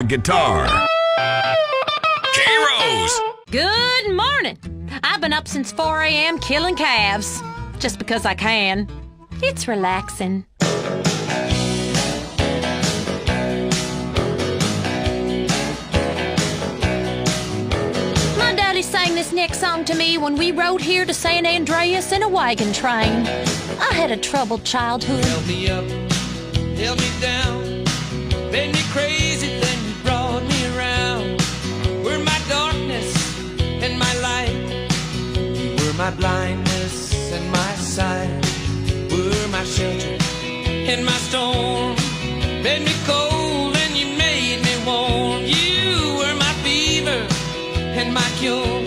Guitar. K-Rose. Good morning. I've been up since 4 a.m. killing calves. Just because I can. It's relaxing. My daddy sang this next song to me when we rode here to San Andreas in a wagon train. I had a troubled childhood. Held me up, held me down, made me crazy, then you brought me around. Were my darkness and my light, you were my blindness and my sight, were my shelter in my storm, made me cold and you made me warm. You were my fever and my cure,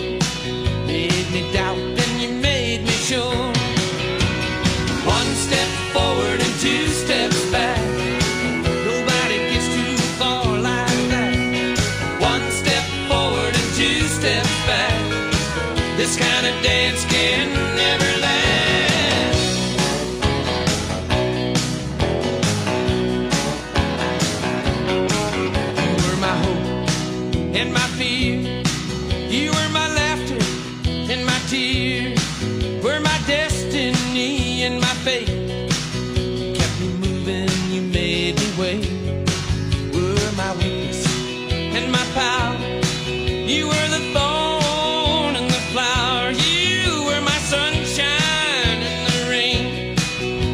made me doubt and you made me sure. One step forward and two steps back, nobody gets too far like that. One step forward and two steps back, this kind of dance can never last. You were my hope and my fear, you were my laughter and my tears, were my destiny and my fate. You kept me moving, you made me wait. Were my weakness and my power, you were the thorn and the flower. You were my sunshine and the rain,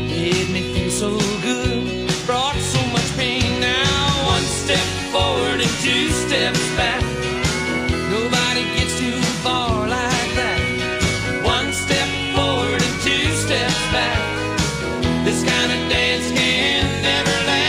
made me feel so good, brought so much pain. Now one step forward and two steps back, nobody gets too far like that. One step forward and two steps back, this kind of dance can never last.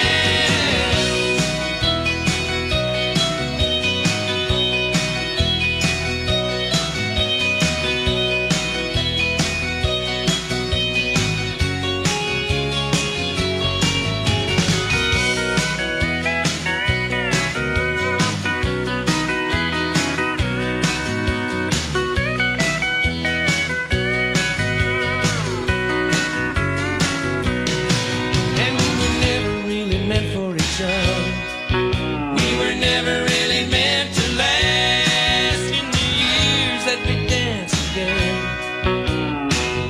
And we were never really meant for each other. We were never really meant to last. In the years that we danced together,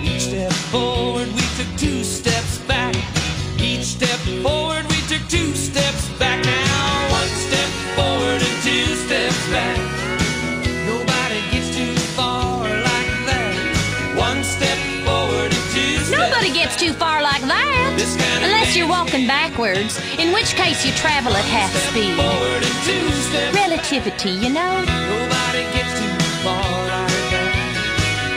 each step forward we took two steps back. Each step forward we took two steps back. Now one step forward and two steps back, nobody gets too far like that. One step forward and two steps Nobody gets too far like that. This kind of Unless you're dance walking backwards, in which case you travel at half speed. forward and two steps, Relativity, you know? nobody gets too far like that.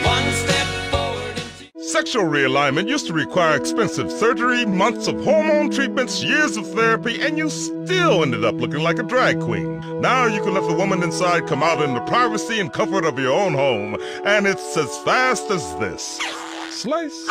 One step forward and two. Sexual realignment used to require expensive surgery, months of hormone treatments, years of therapy, and you still ended up looking like a drag queen. Now you can let the woman inside come out in the privacy and comfort of your own home, and it's as fast as this. Slice.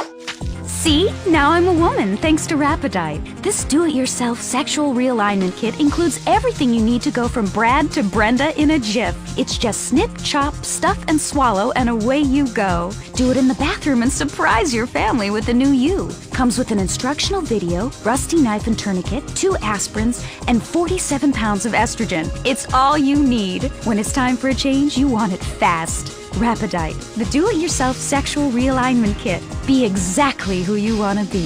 See? Now I'm a woman, thanks to Rapidite. This do-it-yourself sexual realignment kit includes everything you need to go from Brad to Brenda in a jiff. It's just snip, chop, stuff, and swallow, and away you go. Do it in the bathroom and surprise your family with the new you. Comes with an instructional video, rusty knife and tourniquet, 2 aspirins, and 47 pounds of estrogen. It's all you need. When it's time for a change, you want it fast. Rapidite, the do-it-yourself sexual realignment kit. Be exactly who you want to be.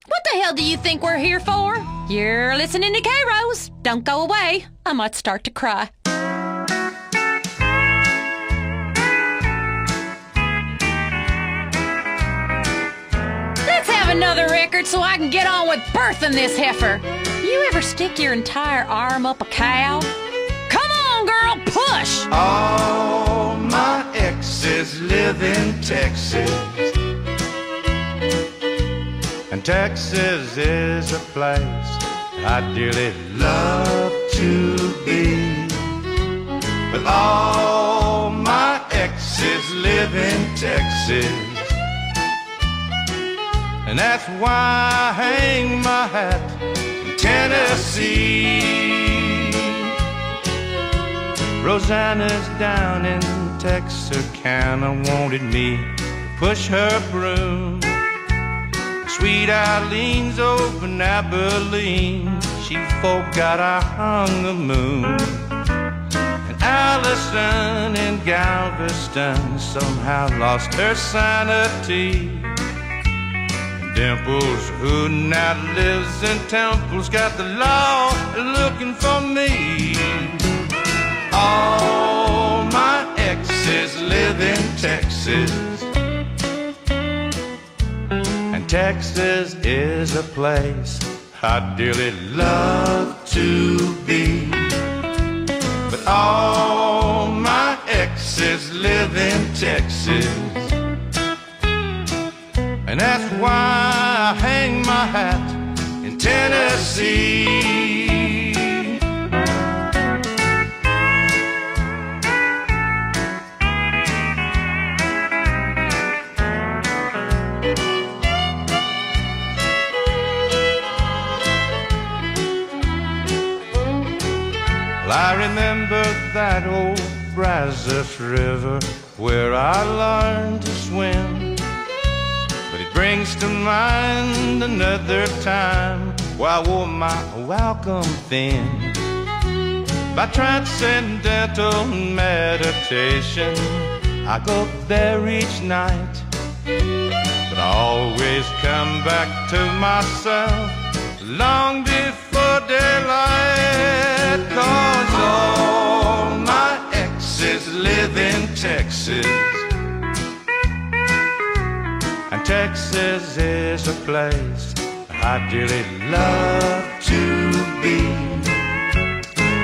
What the hell do you think we're here for? You're listening to K-Rose. Don't go away. I might start to cry. Let's have another record so I can get on with birthing this heifer. You ever stick your entire arm up a cow? Come on, girl, push! All my exes live in Texas, and Texas is a place I'd dearly love to be. But all my exes live in Texas, and that's why I hang my hat in Tennessee. Rosanna's down in Texarkana wanted me to push her broom. Sweet Eileen's over in Abilene, she forgot I hung the moon. And Allison in Galveston somehow lost her sanity. And Dimples, who now lives in Temple's, got the law looking for me. All my exes live in Texas, and Texas is a place I'd dearly love to be. But all my exes live in Texas, and that's why I hang my hat in Tennessee. I remember that old Brazos River where I learned to swim, but it brings to mind another time where I wore my welcome thin. By transcendental meditation, I go there each night, but I always come back to myself long before daylight. 'Cause all my exes live in Texas, and Texas is a place I dearly love to be.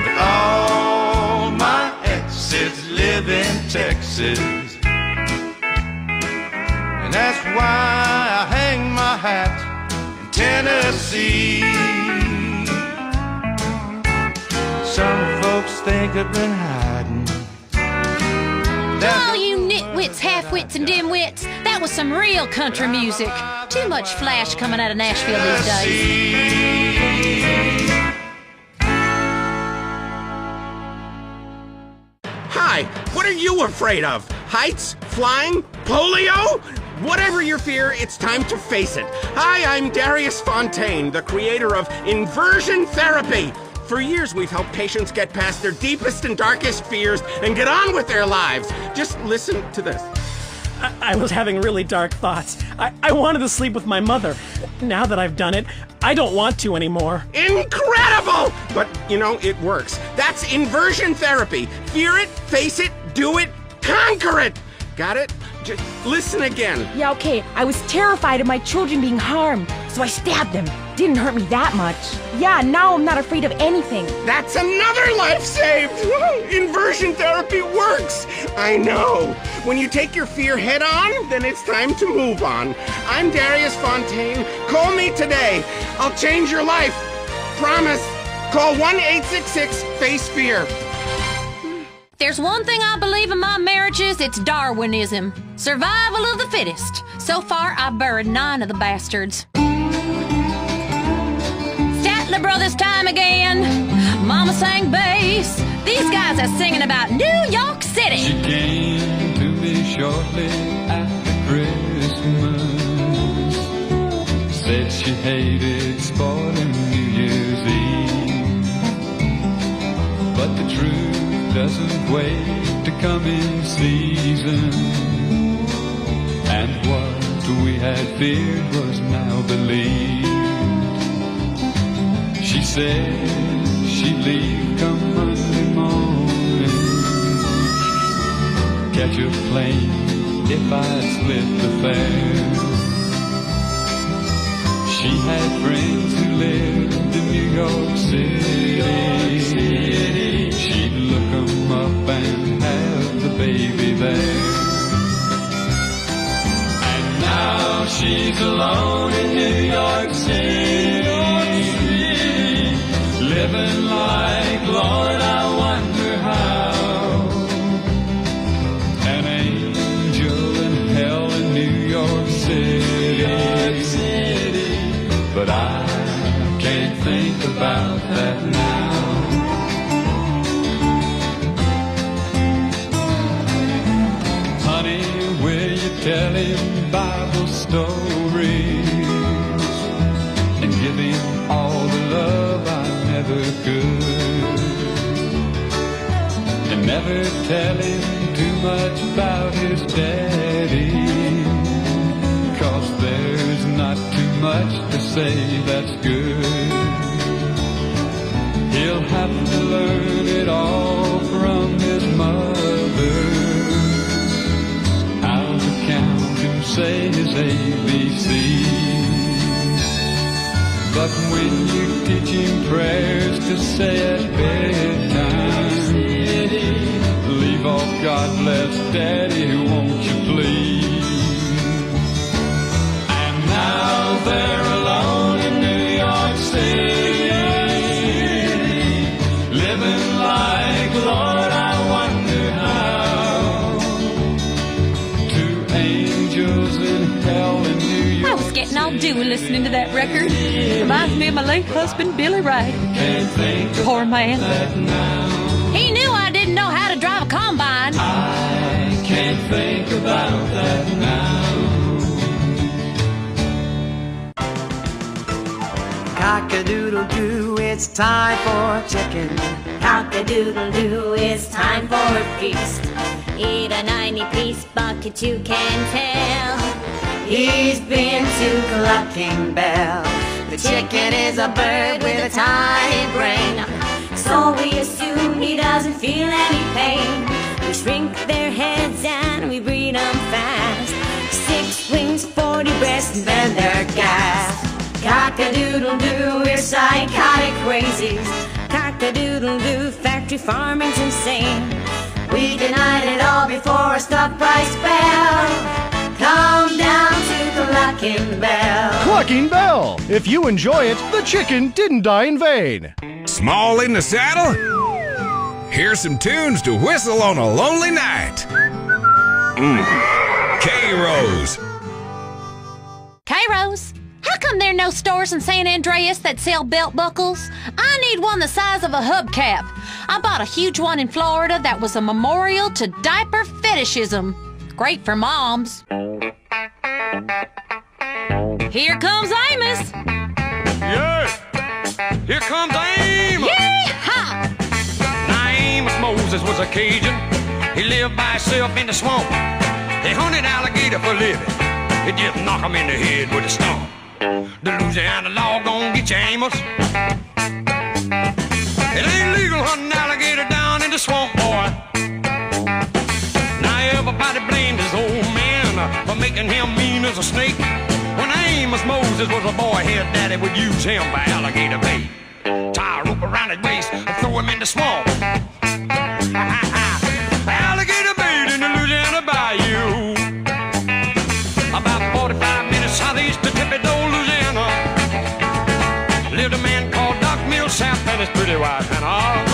But all my exes live in Texas, and that's why I hang my hat in Tennessee. Some folks think I've been hiding. Oh, you nitwits, half-wits, and dim-wits. That was some real country music. Too much flash coming out of Nashville these days. Hi, what are you afraid of? Heights? Flying? Polio? Whatever your fear, it's time to face it. Hi, I'm Darius Fontaine, the creator of inversion therapy. For years, we've helped patients get past their deepest and darkest fears and get on with their lives. Just listen to this. I was having really dark thoughts. I wanted to sleep with my mother. Now that I've done it, I don't want to anymore. Incredible! But, you know, it works. That's inversion therapy. Fear it, face it, do it, conquer it. Got it? Just listen again. Yeah, okay. I was terrified of my children being harmed, so I stabbed them. Didn't hurt me that much. Yeah, now I'm not afraid of anything. That's another life saved! Inversion therapy works! I know. When you take your fear head on, then it's time to move on. I'm Darius Fontaine. Call me today. I'll change your life. Promise. Call 1-866-FACE-FEAR. There's one thing I believe in my marriages, it's Darwinism. Survival of the fittest. So far, I've buried 9 of the bastards. Statler Brothers time again. Mama sang bass. These guys are singing about New York City. She came to me shortly after Christmas. Said she hated spoiling New Year's Eve. But the truth doesn't wait to come in season, and what we had feared was now believed. She said she'd leave come Monday morning, catch a plane if I'd split the fare. She had friends who lived in New York City. She'd look 'em up and have the baby there. And now she's alone in New York City, living like, Lord, I wonder how. An angel in hell in New York City. But I can't think about that now. Honey, will you tell him Bible stories and give him all the love I never tell him too much about his daddy, 'cause there's not too much to say that's good. He'll have to learn it all from his mother, how to count and say his ABCs. But when you teach him prayers to say at bedtime, leave off God bless Daddy, won't you please? And now they're alone in New York City, living like, Lord, I wonder how. Two angels in hell in New York. I was getting all dewy listening to that record. Reminds me of my late husband, Billy Ray. Poor man. He knew I didn't know how to drive a combine. I can't think about that now. Cock-a-doodle-doo, it's time for chicken. Cock-a-doodle-doo, it's time for a feast. Eat a 90-piece bucket, you can tell. He's been to Clucking Bell. The chicken is a bird with a tiny brain, So we assume he doesn't feel any pain. We shrink their heads and we breed them fast. 6 wings, 40 breasts, and then they're gassed. Cock-a-doodle-doo, we're psychotic crazies. Cock-a-doodle-doo, factory farming's insane. We denied it all before a stock price fell. Come down to Clucking Bell. Clucking Bell! If you enjoy it, the chicken didn't die in vain. Small in the saddle? Here's some tunes to whistle on a lonely night. K-Rose. K-Rose, how come there are no stores in San Andreas that sell belt buckles? I need one the size of a hubcap. I bought a huge one in Florida that was a memorial to diaper fetishism. Great for moms. Here comes Amos. Yeah! Here comes Amos! Yee-haw! Now Amos Moses was a Cajun. He lived by himself in the swamp. He hunted alligator for a living. He just knock him in the head with a stump. The Louisiana law gon' get you, Amos. It ain't legal hunting alligator down in the swamp, boy. Now everybody blamed his old man for making him mean as a snake. When Amos Moses was a boy, his daddy would use him for alligator bait. Tie a rope around his waist and throw him in the swamp. Alligator bait in the Louisiana bayou. About 45 minutes southeast of Tippy-Toe, Louisiana, lived a man called Doc Millsap and his pretty wife Hannah.